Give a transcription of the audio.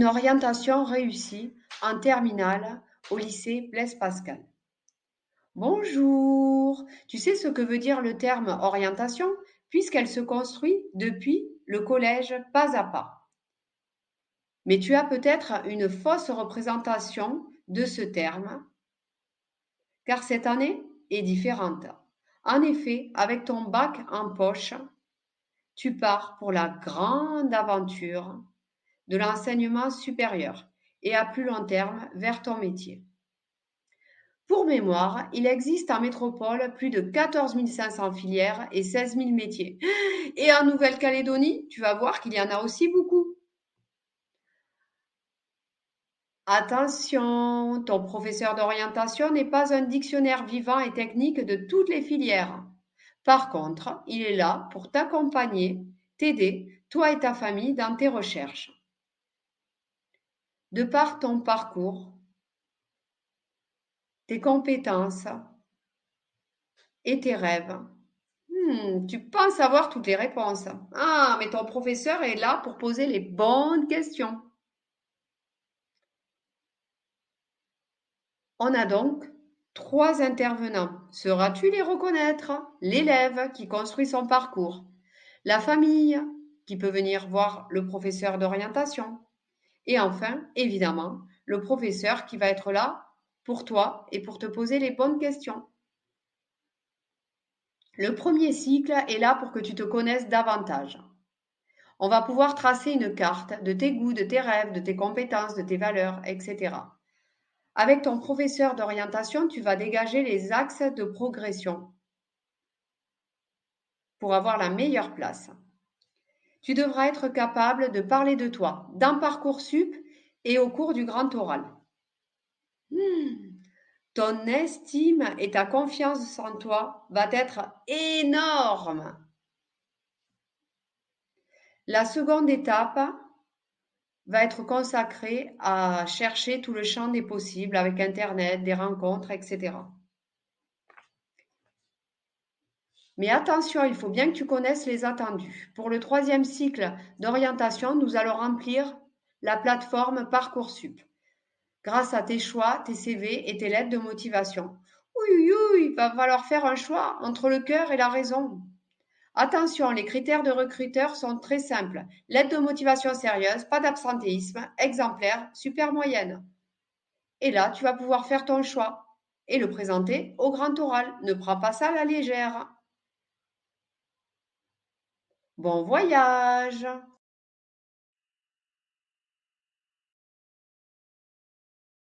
Une orientation réussie en terminale au lycée Blaise Pascal. Bonjour! Tu sais ce que veut dire le terme orientation puisqu'elle se construit depuis le collège pas à pas. Mais tu as peut-être une fausse représentation de ce terme car cette année est différente. En effet, avec ton bac en poche, tu pars pour la grande aventure de l'enseignement supérieur et à plus long terme vers ton métier. Pour mémoire, il existe en métropole plus de 14 500 filières et 16 000 métiers. Et en Nouvelle-Calédonie, tu vas voir qu'il y en a aussi beaucoup. Attention, ton professeur d'orientation n'est pas un dictionnaire vivant et technique de toutes les filières. Par contre, il est là pour t'accompagner, t'aider, toi et ta famille, dans tes recherches. De par ton parcours, tes compétences et tes rêves, tu penses avoir toutes les réponses. Ah, mais ton professeur est là pour poser les bonnes questions. On a donc 3 intervenants. Sauras-tu les reconnaître? L'élève qui construit son parcours, la famille qui peut venir voir le professeur d'orientation et enfin, évidemment, le professeur qui va être là pour toi et pour te poser les bonnes questions. Le premier cycle est là pour que tu te connaisses davantage. On va pouvoir tracer une carte de tes goûts, de tes rêves, de tes compétences, de tes valeurs, etc. Avec ton professeur d'orientation, tu vas dégager les axes de progression pour avoir la meilleure place. Tu devras être capable de parler de toi dans Parcoursup et au cours du grand oral. Ton estime et ta confiance en toi va être énorme. La seconde étape va être consacrée à chercher tout le champ des possibles avec Internet, des rencontres, etc. Mais attention, il faut bien que tu connaisses les attendus. Pour le troisième cycle d'orientation, nous allons remplir la plateforme Parcoursup grâce à tes choix, tes CV et tes lettres de motivation. Oui, il va falloir faire un choix entre le cœur et la raison. Attention, les critères de recruteur sont très simples. Lettre de motivation sérieuse, pas d'absentéisme, exemplaire, super moyenne. Et là, tu vas pouvoir faire ton choix et le présenter au grand oral. Ne prends pas ça à la légère. Bon voyage!